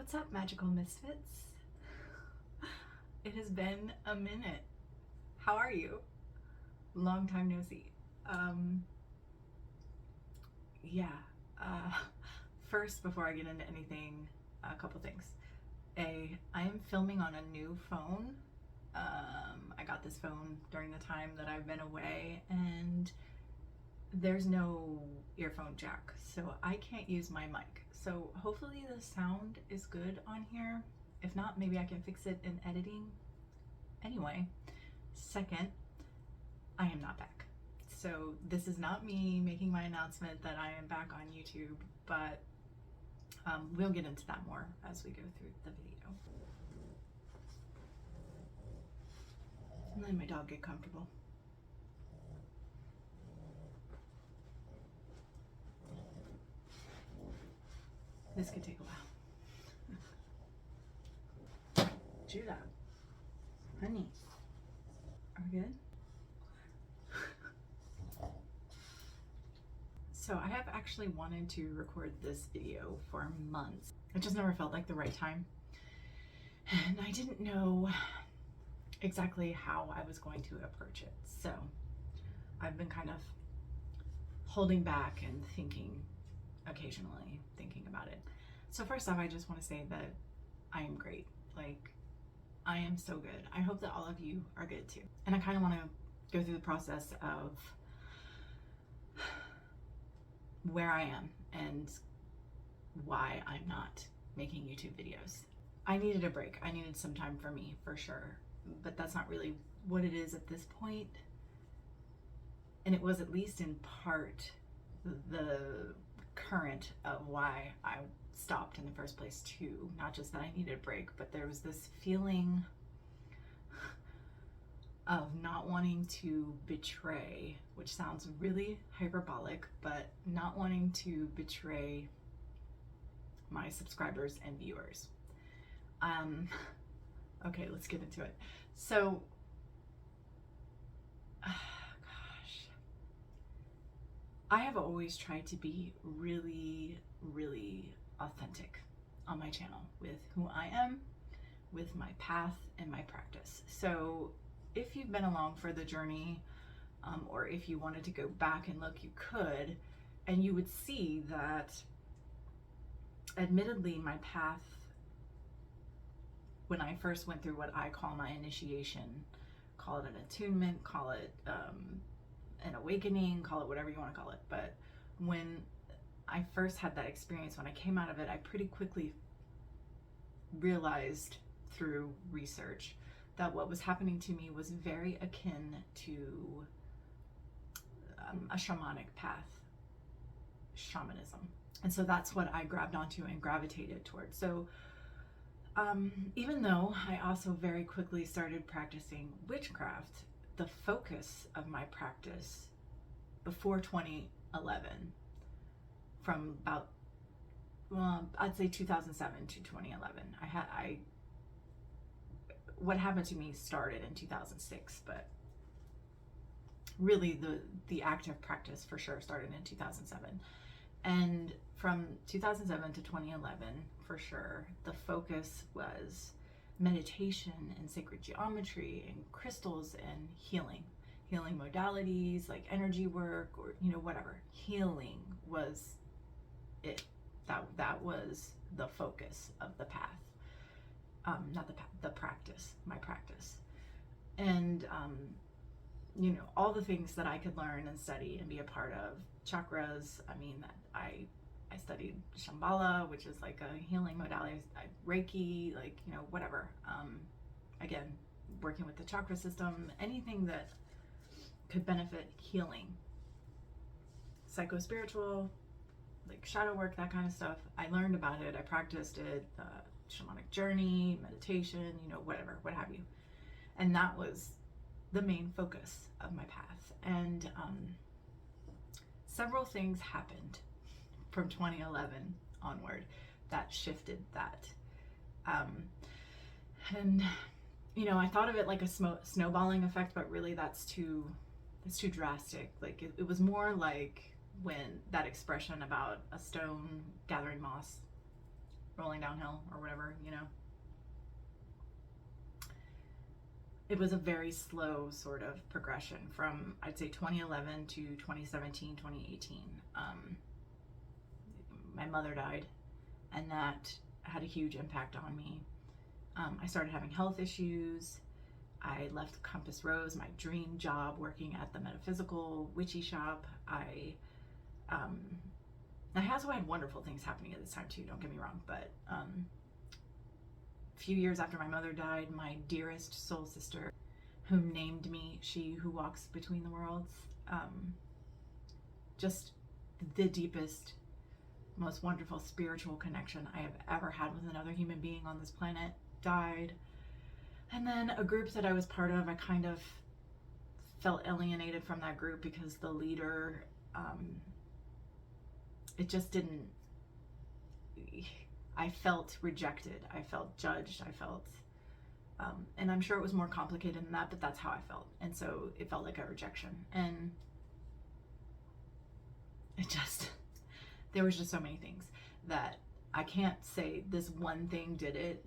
What's up, magical misfits? It has been a minute. How are you? Long time no see. Yeah. Uh, First, before I get into anything, a couple things. I am filming on a new phone. I got this phone during the time that I've been away, and there's no earphone jack, so I can't use my mic. So hopefully the sound is good on here. If not, maybe I can fix it in editing. Anyway, second, I am not back. So this is not me making my announcement that I am back on YouTube, but we'll get into that more as we go through the video. And let my dog get comfortable. This could take a while. Judah, honey, are we good? So I have actually wanted to record this video for months. It just never felt like the right time. And I didn't know exactly how I was going to approach it. So I've been kind of holding back and occasionally thinking about it. So first off, I just want to say that I am great. Like, I am so good. I hope that all of you are good too. And I kind of want to go through the process of where I am and why I'm not making YouTube videos. I needed a break. I needed some time for me, for sure. But that's not really what it is at this point. And it was at least in part the current of why I stopped in the first place too. Not just that I needed a break, but there was this feeling of not wanting to betray, which sounds really hyperbolic, but not wanting to betray my subscribers and viewers. Okay, let's get into it. So, gosh, I have always tried to be really, really authentic on my channel with who I am, with my path and my practice. So if you've been along for the journey, or if you wanted to go back and look, you could, and you would see that admittedly my path, when I first went through what I call my initiation, call it an attunement, call it an awakening, call it whatever you want to call it, but when I first had that experience, when I came out of it, I pretty quickly realized through research that what was happening to me was very akin to a shamanic path, shamanism. And so that's what I grabbed onto and gravitated towards. So even though I also very quickly started practicing witchcraft, the focus of my practice before 2011, from about, I'd say 2007 to 2011, what happened to me started in 2006, but really the active practice for sure started in 2007. And from 2007 to 2011, for sure, the focus was meditation and sacred geometry and crystals and healing modalities like energy work, or whatever. Healing was it. That was the focus of the path. Not the path, the practice, my practice. And all the things that I could learn and study and be a part of. Chakras, I studied Shambhala, which is like a healing modality, Reiki, whatever. Again, working with the chakra system, anything that could benefit healing. Psycho-spiritual, like shadow work, that kind of stuff. I learned about it, I practiced it, shamanic journey, meditation, whatever, what have you. And that was the main focus of my path. And several things happened from 2011 onward that shifted that. And I thought of it like a snowballing effect, but really that's too drastic. Like it was more like when that expression about a stone gathering moss rolling downhill or whatever, you know. It was a very slow sort of progression from, I'd say, 2011 to 2017, 2018. My mother died, and that had a huge impact on me. I started having health issues. I left Compass Rose, my dream job, working at the metaphysical witchy shop. I also had wonderful things happening at this time too, don't get me wrong, but a few years after my mother died, my dearest soul sister, who named me She Who Walks Between the Worlds, just the deepest, most wonderful spiritual connection I have ever had with another human being on this planet, died. And then a group that I was part of, I kind of felt alienated from that group because the leader, it just didn't, I felt rejected, I felt judged, I felt, and I'm sure it was more complicated than that, but that's how I felt. And so it felt like a rejection. And it just, there was just so many things that I can't say this one thing did it.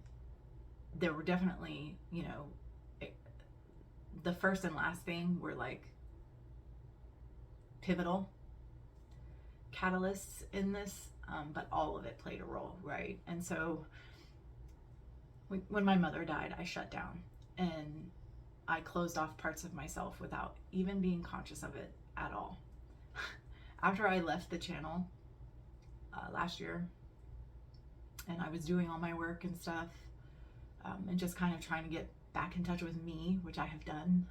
There were definitely, you know, the first and last thing were like pivotal catalysts in this, but all of it played a role, right? And so when my mother died, I shut down and I closed off parts of myself without even being conscious of it at all. After I left the channel last year, and I was doing all my work and stuff, and just kind of trying to get back in touch with me, which I have done.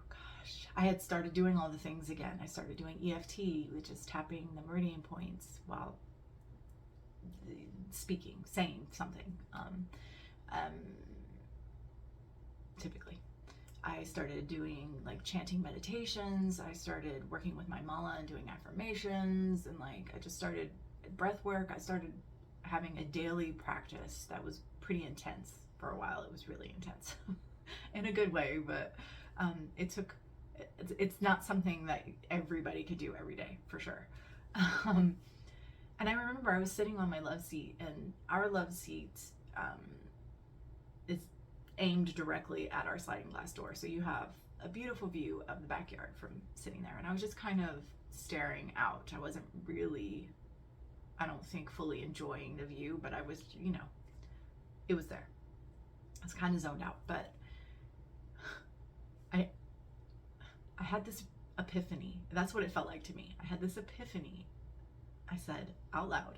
Gosh, I had started doing all the things again. I started doing EFT, which is tapping the meridian points while speaking, saying something. Typically, I started doing like chanting meditations. I started working with my mala and doing affirmations, and like I just started breath work. I started having a daily practice that was pretty intense for a while. It was really intense in a good way, but it's not something that everybody could do every day, for sure. And I remember I was sitting on my love seat, and our love seat is aimed directly at our sliding glass door. So you have a beautiful view of the backyard from sitting there. And I was just kind of staring out. I wasn't really, I don't think, fully enjoying the view, but I was, you know, it was there. I was kind of zoned out, but I had this epiphany. That's what it felt like to me. I had this epiphany. I said out loud,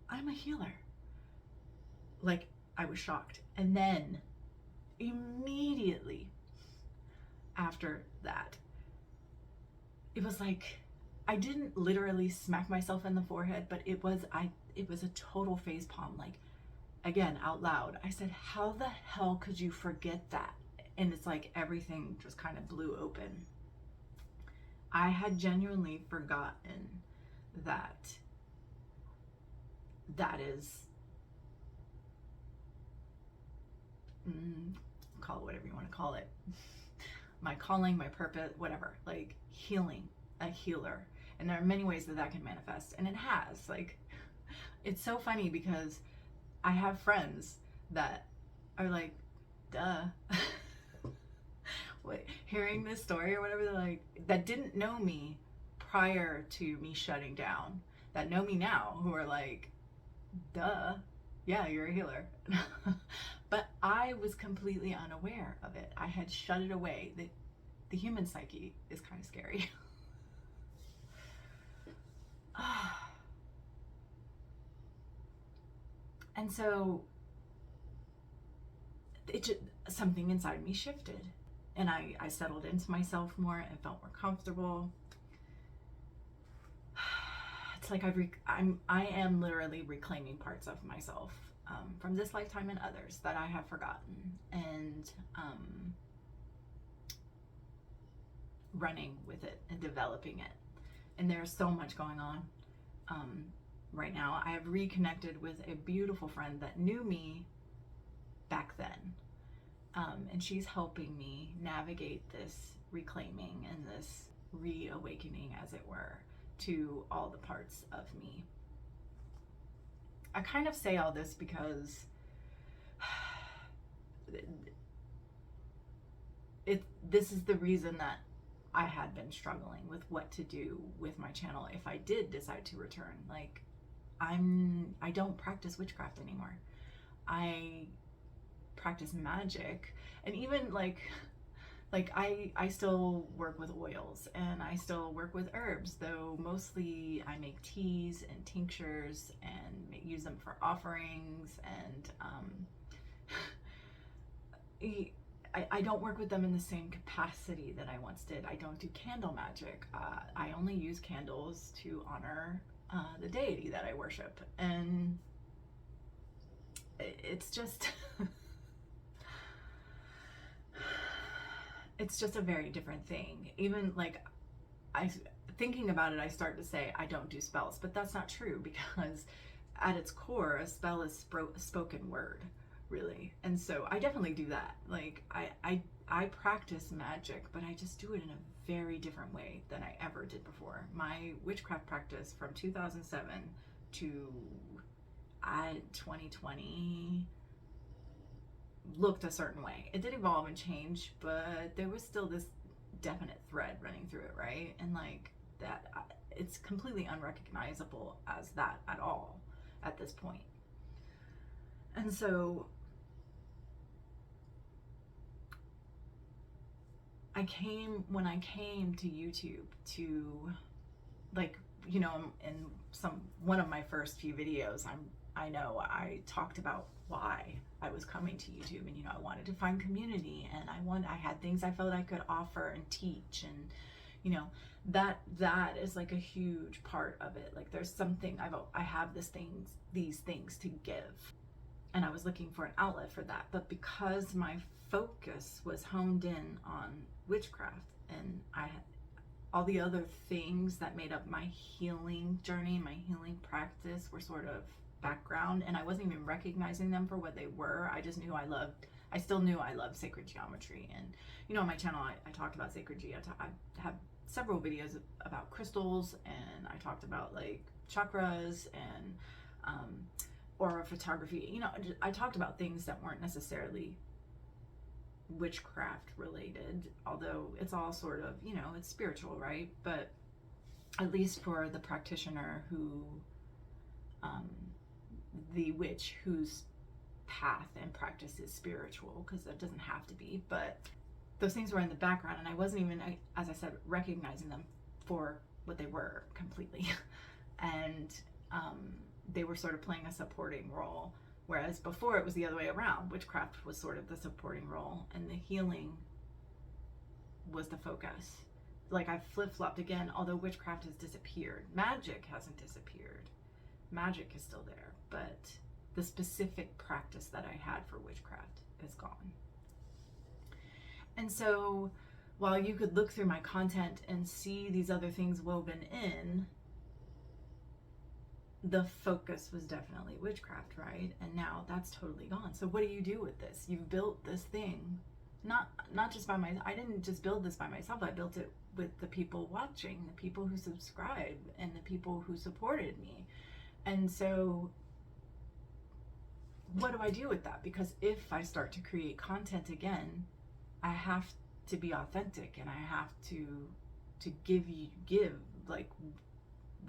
I'm a healer. Like, I was shocked. And then immediately after that, it was like, I didn't literally smack myself in the forehead, but it was a total facepalm. Like, again, out loud, I said, how the hell could you forget that? And it's like everything just kind of blew open. I had genuinely forgotten that is, call it whatever you want to call it, my calling, my purpose, whatever, like healing, a healer. And there are many ways that can manifest, and it has. Like, it's so funny because I have friends that are like, duh. Hearing this story or whatever, they're like, that didn't know me prior to me shutting down, that know me now, who are like, duh, yeah, you're a healer. But I was completely unaware of it. I had shut it away. The human psyche is kind of scary. And so something inside me shifted, and I settled into myself more and felt more comfortable. It's like I am literally reclaiming parts of myself from this lifetime and others that I have forgotten, and running with it and developing it. And there's so much going on right now. I have reconnected with a beautiful friend that knew me back then, and she's helping me navigate this reclaiming and this reawakening, as it were. to all the parts of me. I kind of say all this because this is the reason that I had been struggling with what to do with my channel if I did decide to return. Like, I don't practice witchcraft anymore. I practice magic, and even like I still work with oils, and I still work with herbs, though mostly I make teas and tinctures and use them for offerings, and I don't work with them in the same capacity that I once did. I don't do candle magic. I only use candles to honor the deity that I worship, and it's just it's just a very different thing. Even like thinking about it, I start to say I don't do spells, but that's not true, because at its core, a spell is spoken word, really. And so I definitely do that. Like I practice magic, but I just do it in a very different way than I ever did before. My witchcraft practice from 2007 to 2020 looked a certain way. It did evolve and change, but there was still this definite thread running through it, right? And like that, it's completely unrecognizable as that at all at this point. And so when I came to YouTube to, like, you know, in one of my first few videos, I know I talked about why I was coming to YouTube, and, you know, I wanted to find community, and I had things I felt I could offer and teach, and, you know, that is like a huge part of it. Like, there's something I have these things to give, and I was looking for an outlet for that. But because my focus was honed in on witchcraft, and I had all the other things that made up my healing journey, my healing practice, were sort of background, and I wasn't even recognizing them for what they were. I just knew I still knew I loved sacred geometry. And, you know, on my channel, I talked about sacred geometry. I have several videos about crystals, and I talked about like chakras and aura photography. You know, I talked about things that weren't necessarily witchcraft related, although it's all sort of, you know, it's spiritual, right? But at least for the practitioner who the witch whose path and practice is spiritual, because that doesn't have to be, but those things were in the background, and I wasn't even, as I said, recognizing them for what they were completely. And they were sort of playing a supporting role, whereas before it was the other way around. Witchcraft was sort of the supporting role, and the healing was the focus. Like, I've flip-flopped again, although witchcraft has disappeared. Magic hasn't disappeared. Magic is still there, but the specific practice that I had for witchcraft is gone. And so while you could look through my content and see these other things woven in, the focus was definitely witchcraft, right? And now that's totally gone. So what do you do with this? You've built this thing, not just by I didn't just build this by myself. I built it with the people watching, the people who subscribe, and the people who supported me. And so what do I do with that? Because if I start to create content again, I have to be authentic, and I have to give like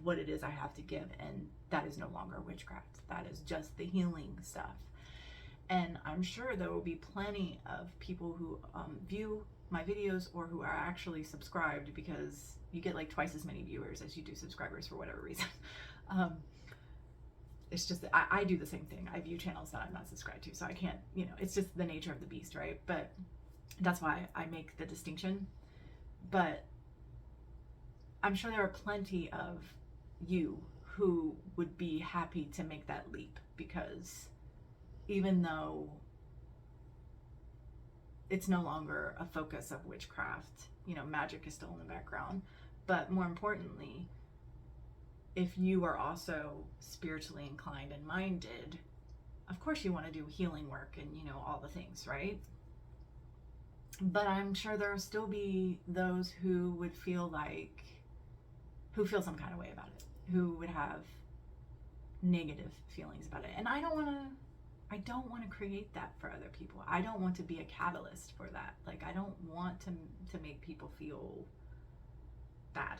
what it is I have to give, and that is no longer witchcraft. That is just the healing stuff. And I'm sure there will be plenty of people who view my videos, or who are actually subscribed, because you get like twice as many viewers as you do subscribers for whatever reason. It's just that I do the same thing. I view channels that I'm not subscribed to, so I can't, you know, it's just the nature of the beast, right? But that's why I make the distinction. But I'm sure there are plenty of you who would be happy to make that leap, because even though it's no longer a focus of witchcraft, you know, magic is still in the background. But more importantly, if you are also spiritually inclined and minded, of course you want to do healing work and, you know, all the things, right? But I'm sure there will still be those who would feel like who feel some kind of way about it, who would have negative feelings about it. And I don't want to create that for other people. I don't want to be a catalyst for that. Like, I don't want to make people feel bad,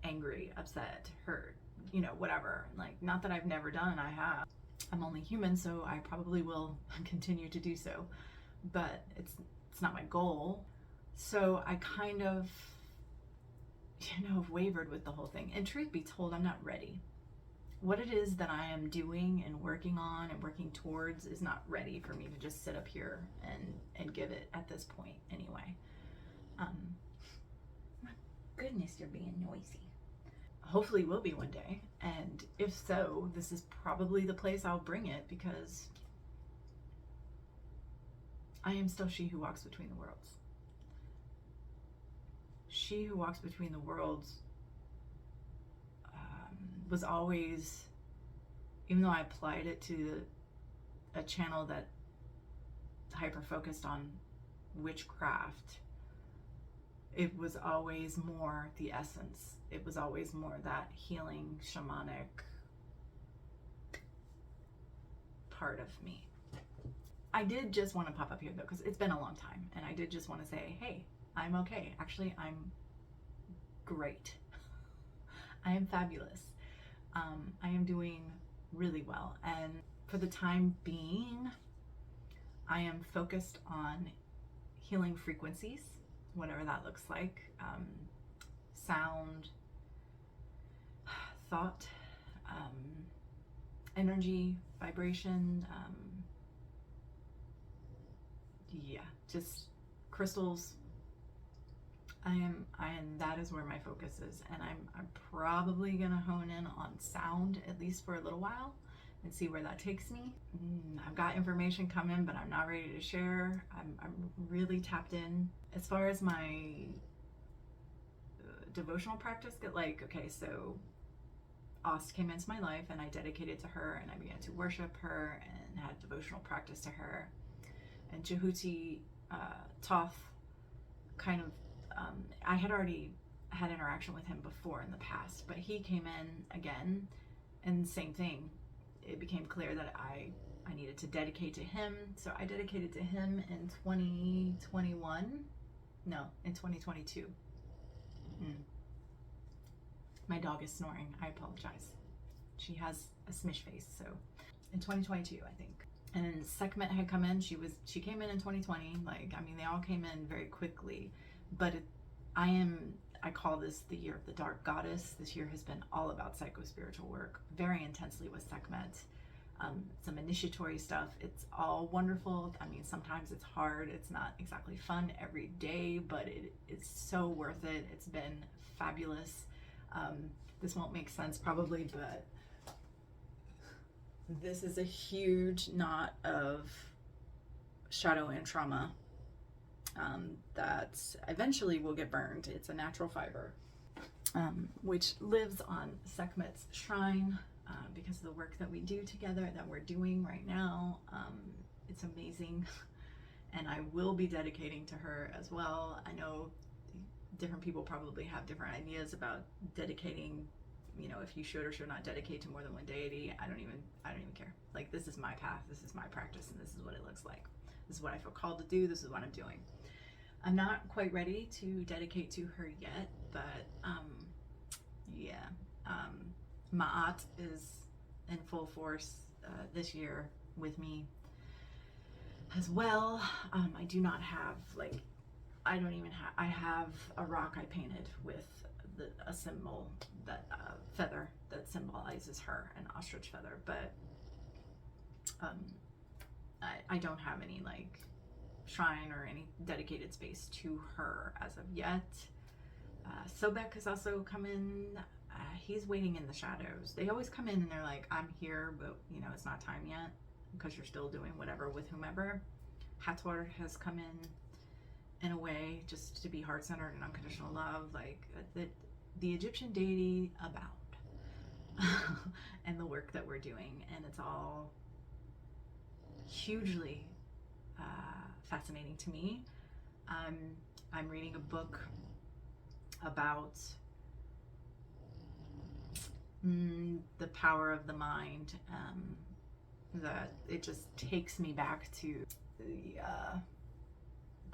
angry, upset, hurt, you know, whatever. Like, not that I've never done, I have. I'm only human, so I probably will continue to do so, but it's not my goal. So I kind of, you know, have wavered with the whole thing. And truth be told, I'm not ready. What it is that I am doing and working on and working towards is not ready for me to just sit up here and give it at this point anyway. My goodness, you're being noisy. Hopefully it will be one day. And if so, this is probably the place I'll bring it, because I am still she who walks between the worlds. She who walks between the worlds was always, even though I applied it to a channel that hyper focused on witchcraft, it was always more the essence. It was always more that healing, shamanic part of me. I did just want to pop up here though, because it's been a long time, and I did just want to say, hey, I'm okay. Actually, I'm great. I am fabulous. I am doing really well, and for the time being, I am focused on healing frequencies, whatever that looks like. Sound, thought, energy, vibration, yeah, just crystals. That is where my focus is, and I'm probably gonna hone in on sound, at least for a little while, and see where that takes me. I've got information coming, but I'm not ready to share. I'm really tapped in. As far as my devotional practice, like, okay, so Ost came into my life, and I dedicated to her, and I began to worship her and had devotional practice to her. And Jehuti Toth kind of, I had already had interaction with him before in the past, but he came in again, and same thing. It became clear that I needed to dedicate to him. So I dedicated to him in 2021. No, in 2022. My dog is snoring. I apologize. She has a smish face. So in 2022, I think. And then Sekhmet had come in. She came in 2020. Like, I mean, they all came in very quickly. But I call this the year of the dark goddess. This year has been all about psycho-spiritual work, very intensely with Sekhmet. Some initiatory stuff. It's all wonderful. I mean, sometimes it's hard. It's not exactly fun every day, but it is so worth it. It's been fabulous. This won't make sense probably, but this is a huge knot of shadow and trauma that eventually will get burned. It's a natural fiber, which lives on Sekhmet's shrine because of the work that we do together, that we're doing right now. It's amazing, and I will be dedicating to her as well. I know different people probably have different ideas about dedicating, you know, if you should or should not dedicate to more than one deity. I don't even care. Like, this is my path, this is my practice, and this is what it looks like. This is what I feel called to do. This is what I'm doing. I'm not quite ready to dedicate to her yet, but yeah. Maat is in full force this year with me as well. I do not have, like, I have a rock I painted with a symbol, that feather that symbolizes her, an ostrich feather, but I don't have any, like, shrine or any dedicated space to her as of yet. Sobek has also come in. He's waiting in the shadows. They always come in and they're like, I'm here, but, you know, it's not time yet because you're still doing whatever with whomever. Hathor has come in a way, just to be heart-centered and unconditional love, like the Egyptian deity abound and the work that we're doing, and it's all hugely fascinating to me. I'm reading a book about the power of the mind, that it just takes me back to the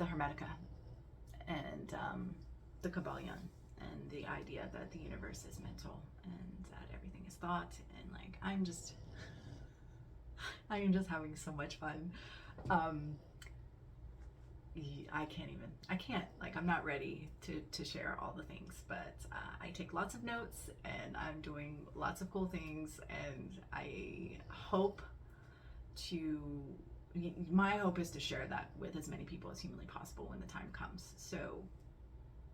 Hermetica and the Kabbalion, and the idea that the universe is mental and that everything is thought, and like I am just having so much fun. I can't, like, I'm not ready to share all the things, but I take lots of notes and I'm doing lots of cool things, and I hope my hope is to share that with as many people as humanly possible when the time comes. So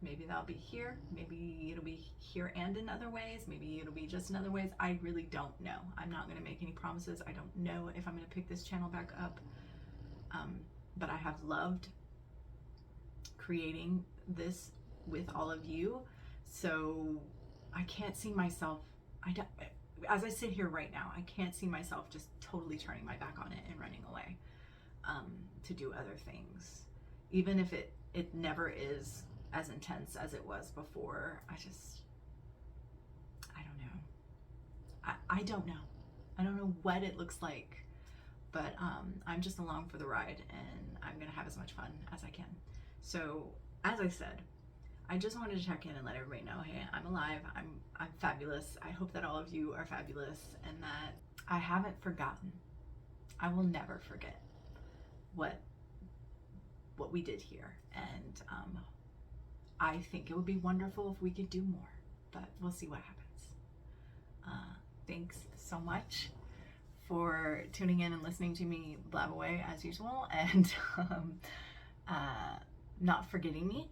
maybe that'll be here, maybe it'll be here and in other ways, maybe it'll be just in other ways. I really don't know. I'm not going to make any promises. I don't know if I'm going to pick this channel back up, but I have loved creating this with all of you, so I can't see myself, as I sit here right now, I can't see myself just totally turning my back on it and running away to do other things, even if it never is as intense as it was before. I don't know. I don't know. I don't know what it looks like, but I'm just along for the ride, and I'm gonna have as much fun as I can. So, as I said, I just wanted to check in and let everybody know, hey, I'm alive, I'm fabulous. I hope that all of you are fabulous, and that I haven't forgotten. I will never forget what we did here, and I think it would be wonderful if we could do more, but we'll see what happens. Thanks so much for tuning in and listening to me blab away as usual, and not forgetting me.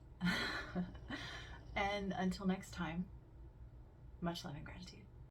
And until next time, much love and gratitude.